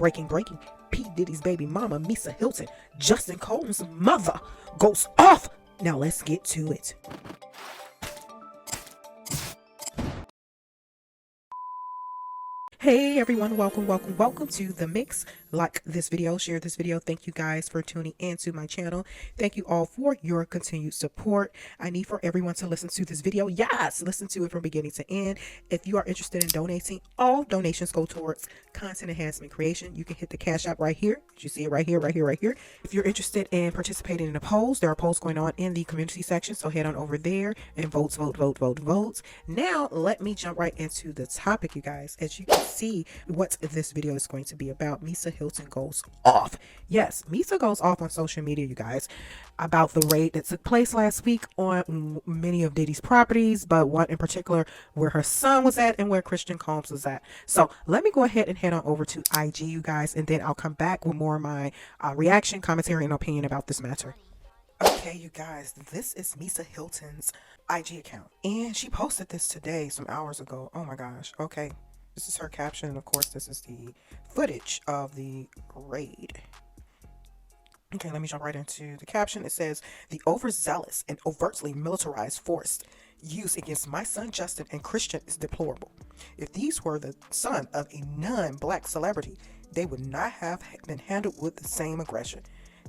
Breaking. P. Diddy's baby mama, MISA HYLTON, Justin Combs' mother, goes off. Now let's get to it. Hey everyone, welcome to the mix. Like this video, share this video. Thank you guys for tuning into my channel. Thank you all for your continued support. I need for everyone to listen to this video. Yes, listen to it from beginning to end. If you are interested in donating, all donations go towards content enhancement creation. You can hit the cash app right here. You see it right here. If you're interested in participating in a polls, there are polls going on in the community section, so head on over there and vote. Now let me jump right into the topic, you guys. As you can see what this video is going to be about, MISA HYLTON goes off. Yes, MISA goes off on social media, you guys, about the raid that took place last week on many of Diddy's properties, but one in particular where her son was at and where Christian Combs was at. So let me go ahead and head on over to IG, you guys, and then I'll come back with more of my reaction, commentary, and opinion about this matter. Okay, you guys, this is MISA HYLTON's IG account, and she posted this today, some hours ago. Oh my gosh. Okay, this is her caption, and of course this is the footage of the raid. Okay, let me jump right into the caption. It says, "The overzealous and overtly militarized force used against my son Justin and Christian is deplorable. If these were the son of a non-black celebrity, they would not have been handled with the same aggression.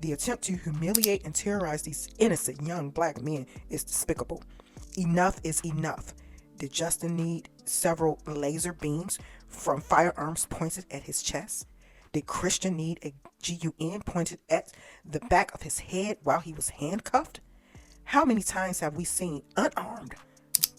The attempt to humiliate and terrorize these innocent young black men is despicable. Enough is enough. Did Justin need several laser beams from firearms pointed at his chest? Did Christian need a gun pointed at the back of his head while he was handcuffed? How many times have we seen unarmed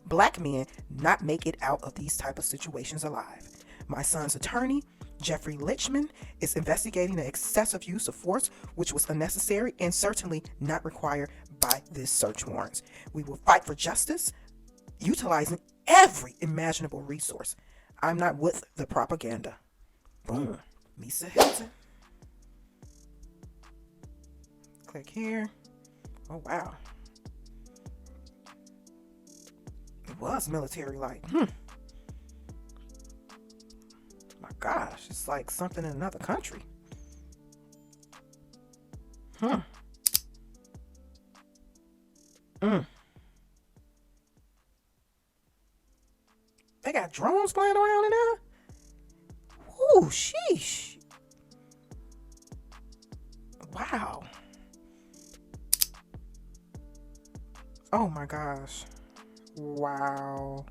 black men not make it out of these type of situations alive? My son's attorney, Jeffrey Lichman, is investigating the excessive use of force, which was unnecessary and certainly not required by this search warrant. We will fight for justice, utilizing every imaginable resource. I'm not with the propaganda." Boom. MISA HYLTON. Click here. Oh wow. It was military like. My gosh, it's like something in another country. They got drones flying around in there? Ooh, sheesh. Wow. Oh my gosh. Wow.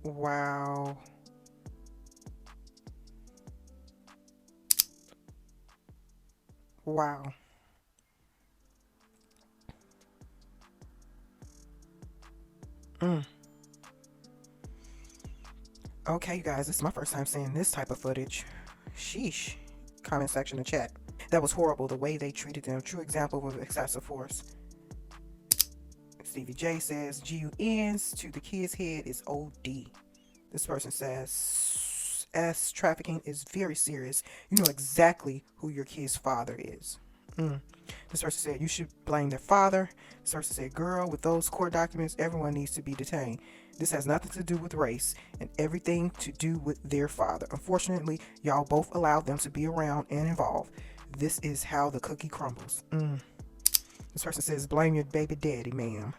Wow. Wow. Okay, you guys, this is my first time seeing this type of footage. Sheesh. Comment section and chat. That was horrible, the way they treated them. True example of excessive force. Stevie J says, "GUNs to the kid's head is OD." This person says, "S trafficking is very serious. You know exactly who your kid's father is." This person said, "You should blame their father." This person said, "Girl, with those court documents, everyone needs to be detained. This has nothing to do with race and everything to do with their father. Unfortunately, y'all both allowed them to be around and involved. This is how the cookie crumbles." This person says, "Blame your baby daddy, ma'am."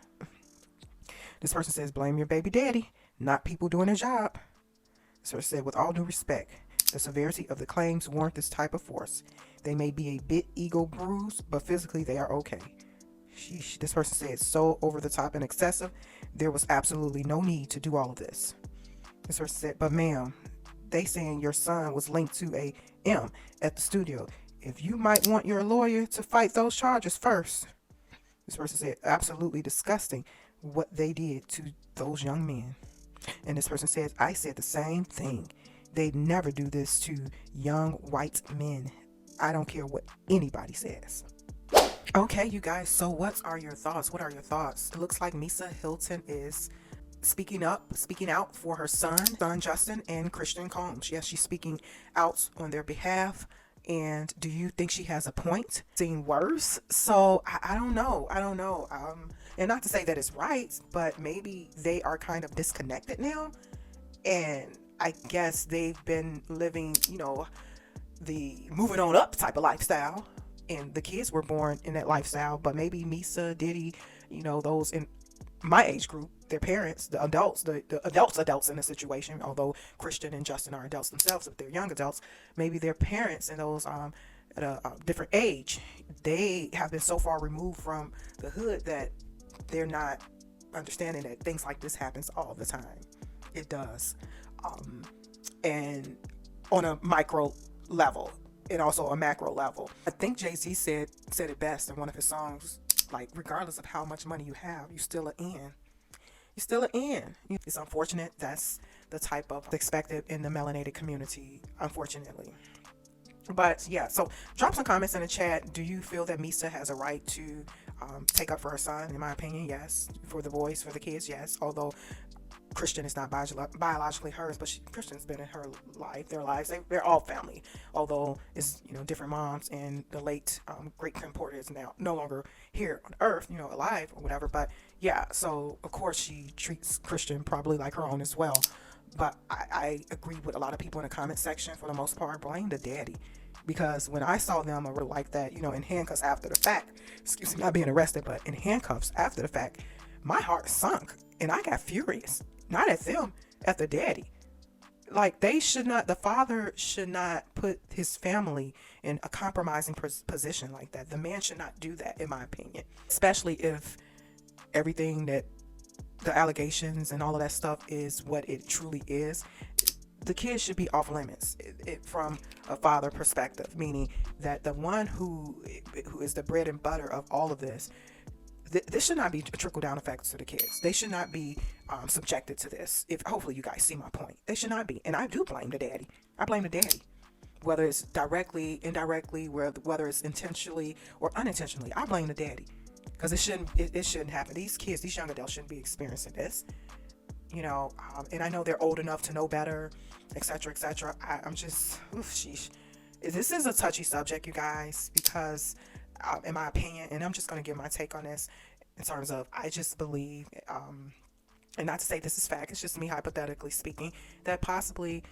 This person says, "Blame your baby daddy, not people doing their job." This person said, "With all due respect, the severity of the claims warrant this type of force. They may be a bit ego bruised, but physically they are okay." Sheesh. This person said, "So over the top and excessive. There was absolutely no need to do all of this." This person said, "But ma'am, they saying your son was linked to a M at the studio. If you might want your lawyer to fight those charges first." This person said, "Absolutely disgusting what they did to those young men." And this person says, "I said the same thing. They'd never do this to young white men. I don't care what anybody says." Okay, you guys, so what are your thoughts? It looks like MISA HYLTON is speaking out for her son Justin and Christian Combs. Yes, she's speaking out on their behalf. And do you think she has a point? Seen worse? So I don't know. And not to say that it's right, but maybe they are kind of disconnected now. And I guess they've been living, the moving on up type of lifestyle, and the kids were born in that lifestyle. But maybe MISA, Diddy, those in my age group, their parents, the adults, the adults in the situation, although Christian and Justin are adults themselves, if they're young adults, maybe their parents and those at a different age, they have been so far removed from the hood that they're not understanding that things like this happens all the time. It does. And on a micro level and also a macro level. I think Jay-Z said it best in one of his songs, like, regardless of how much money you have, you still are in. You're still an in. It's unfortunate. That's the type of expected in the melanated community, unfortunately. But yeah, so drop some comments in the chat. Do you feel that MISA has a right to take up for her son? In my opinion, yes. For the boys, for the kids, yes. Although Christian is not biologically hers, but Christian's been in her life, their lives. They're all family, although it's different moms. And the late great Kim Porter is now no longer here on Earth, alive or whatever. But yeah, so of course she treats Christian probably like her own as well. But I agree with a lot of people in the comment section for the most part. Blame the daddy. Because when I saw them like that, in handcuffs after the fact, excuse me, not being arrested, but in handcuffs after the fact, my heart sunk and I got furious. Not at them, at the daddy. Like, the father should not put his family in a compromising position like that. The man should not do that, in my opinion. Especially if everything that the allegations and all of that stuff is what it truly is. The kids should be off limits from a father perspective, meaning that the one who is the bread and butter of all of this, this should not be a trickle-down effect to the kids. They should not be subjected to this. Hopefully you guys see my point. They should not be. And I do blame the daddy. I blame the daddy. Whether it's directly, indirectly, whether it's intentionally or unintentionally, I blame the daddy. Because it shouldn't happen. These kids, these young adults shouldn't be experiencing this. And I know they're old enough to know better, etc., etc. I'm just, sheesh. This is a touchy subject, you guys, because in my opinion, and I'm just going to give my take on this in terms of, I just believe, and not to say this is fact, it's just me hypothetically speaking, that possibly,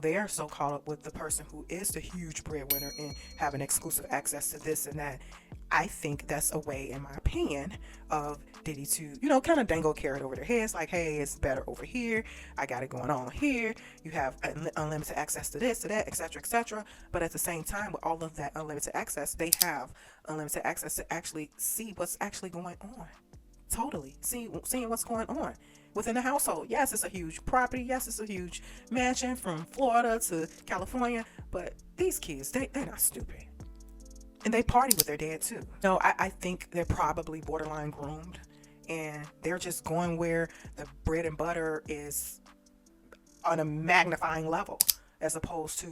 they are so caught up with the person who is the huge breadwinner and having exclusive access to this and that. I think that's a way, in my opinion, of Diddy to, kind of dangle a carrot over their heads, like, hey, it's better over here. I got it going on here. You have unlimited access to this, to that, etc., etc. But at the same time, with all of that unlimited access, they have unlimited access to actually see what's actually going on. Totally. Seeing what's going on within the household. Yes, it's a huge property. Yes, it's a huge mansion from Florida to California. But these kids, they're not stupid. And they party with their dad too. No, I think they're probably borderline groomed. And they're just going where the bread and butter is on a magnifying level, as opposed to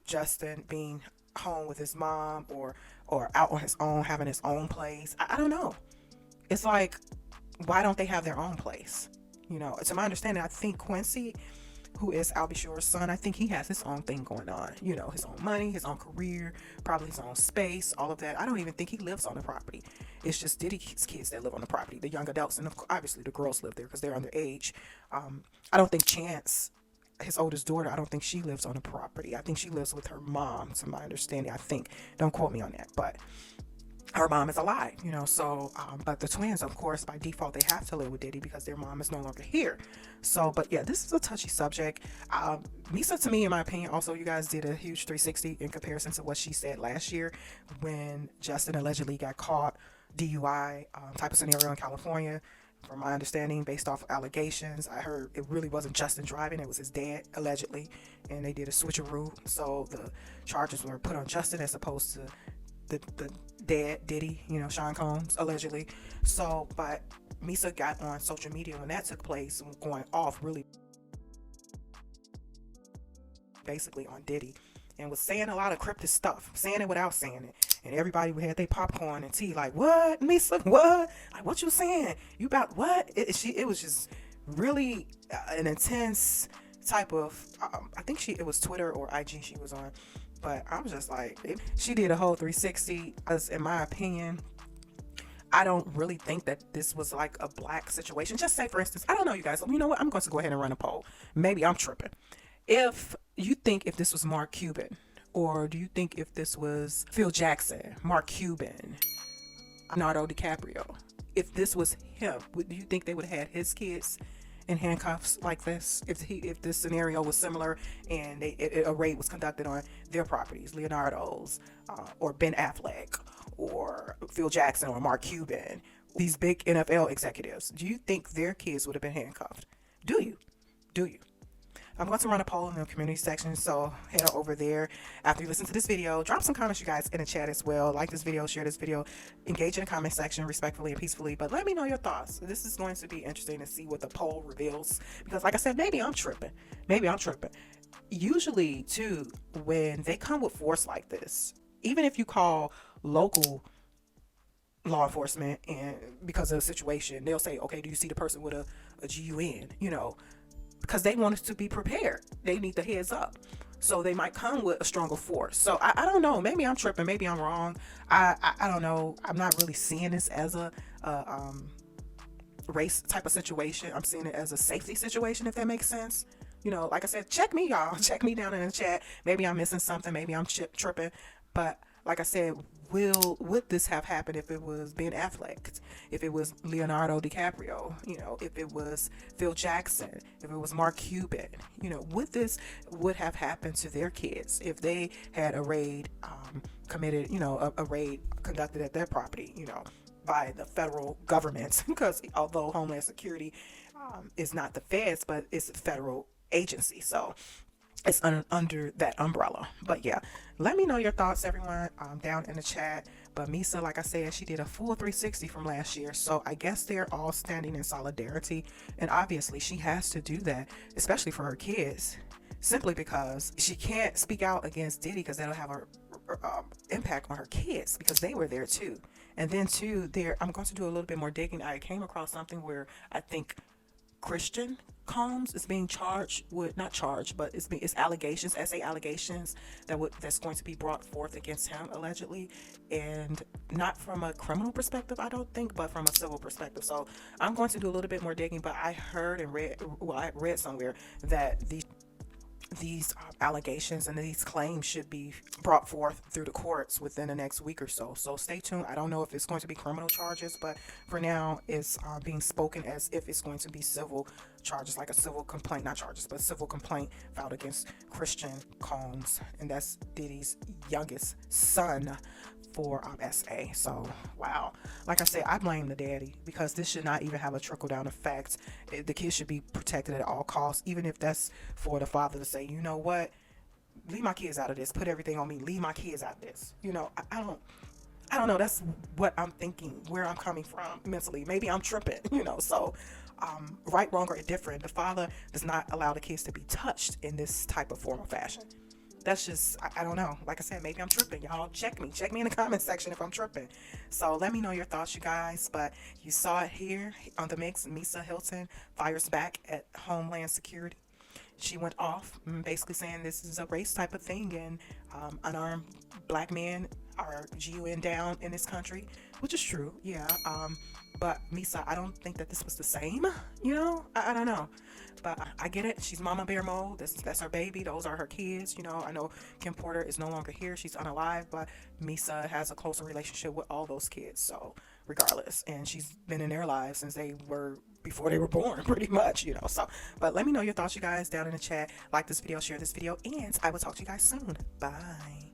Justin being home with his mom or out on his own, having his own place. I don't know. It's like, why don't they have their own place? To my understanding, I think Quincy, who is Albie Shore's son, I think he has his own thing going on. His own money, his own career, probably his own space, all of that. I don't even think he lives on the property. It's just Diddy's kids that live on the property, the young adults, and obviously the girls live there because they're underage. I don't think Chance, his oldest daughter, I don't think she lives on the property. I think she lives with her mom, to my understanding. I think. Don't quote me on that, but her mom is alive, but the twins, of course, by default, they have to live with Diddy because their mom is no longer here. So, but yeah, this is a touchy subject. MISA, to me, in my opinion, also, you guys did a huge 360 in comparison to what she said last year when Justin allegedly got caught DUI type of scenario in California. From my understanding, based off of allegations, I heard it really wasn't Justin driving, it was his dad, allegedly, and they did a switcheroo. So the charges were put on Justin as opposed to the dad, Diddy, Sean Combs, allegedly. So, but MISA got on social media when that took place, going off really basically on Diddy, and was saying a lot of cryptic stuff, saying it without saying it. And everybody had their popcorn and tea, like, what, MISA, what? Like, what you saying? You about what? It was just really an intense type of, I think it was Twitter or IG she was on. But I was just like, she did a whole 360. As in my opinion, I don't really think that this was like a black situation. Just say, for instance, I don't know, you guys. You know what? I'm going to go ahead and run a poll. Maybe I'm tripping. If you think if this was Mark Cuban, or do you think if this was Phil Jackson, Mark Cuban, Leonardo DiCaprio, if this was him, do you think they would have had his kids in handcuffs like this? If this scenario was similar and a raid was conducted on their properties, Leonardo's, or Ben Affleck, or Phil Jackson, or Mark Cuban, these big NFL executives, do you think their kids would have been handcuffed? Do you? Do you? I'm going to run a poll in the community section, so head over there after you listen to this video. Drop some comments, you guys, in the chat as well. Like this video, share this video, engage in the comment section respectfully and peacefully, but let me know your thoughts. This is going to be interesting to see what the poll reveals, because like I said, maybe I'm tripping. Maybe I'm tripping. Usually, too, when they come with force like this, even if you call local law enforcement and because of the situation, they'll say, okay, do you see the person with a GUN, because they want us to be prepared. They need the heads up. So they might come with a stronger force. So I don't know. Maybe I'm tripping. Maybe I'm wrong. I don't know. I'm not really seeing this as a race type of situation. I'm seeing it as a safety situation, if that makes sense. Like I said, check me, y'all. Check me down in the chat. Maybe I'm missing something. Maybe I'm tripping. But like I said, would this have happened if it was Ben Affleck, if it was Leonardo DiCaprio, if it was Phil Jackson, if it was Mark Cuban, would have happened to their kids if they had a raid committed, a raid conducted at their property, by the federal government, because although Homeland Security is not the feds, but it's a federal agency, so it's under that umbrella. But yeah, let me know your thoughts, everyone, down in the chat. But MISA, like I said, she did a full 360 from last year, so I guess they're all standing in solidarity, and obviously she has to do that, especially for her kids, simply because she can't speak out against Diddy because that'll have a impact on her kids, because they were there too. And then too, I'm going to do a little bit more digging. I came across something where I think Christian COMBS is being charged with, not charged, but it's allegations, allegations that's going to be brought forth against him allegedly, and not from a criminal perspective, I don't think, but from a civil perspective. So I'm going to do a little bit more digging, but I heard and I read somewhere that these allegations and these claims should be brought forth through the courts within the next week or so. So stay tuned. I don't know if it's going to be criminal charges, but for now it's being spoken as if it's going to be civil charges, like a civil complaint, not charges, but civil complaint filed against Christian COMBS, and that's Diddy's youngest son, for SA. So wow, like I said, I blame the daddy, because this should not even have a trickle down effect. The kids should be protected at all costs, even if that's for the father to say, you know what, leave my kids out of this, put everything on me, leave my kids out of this. I don't know. That's what I'm thinking, where I'm coming from mentally. Maybe I'm tripping, so right, wrong, or indifferent, the father does not allow the kids to be touched in this type of formal fashion. That's just, I don't know. Like I said, maybe I'm tripping. Y'all check me in the comment section if I'm tripping. So let me know your thoughts, you guys. But you saw it here on the mix. MISA HYLTON fires back at Homeland Security. She went off basically saying this is a race type of thing, and unarmed black men are GUN down in this country, which is true, yeah. But MISA, I don't think that this was the same, I don't know. But I get it. She's Mama Bear Mode. That's her baby. Those are her kids. I know Kim Porter is no longer here. She's unalive, but MISA has a closer relationship with all those kids. So regardless, and she's been in their lives since before they were born, pretty much, So, but let me know your thoughts, you guys, down in the chat. Like this video, share this video, and I will talk to you guys soon. Bye.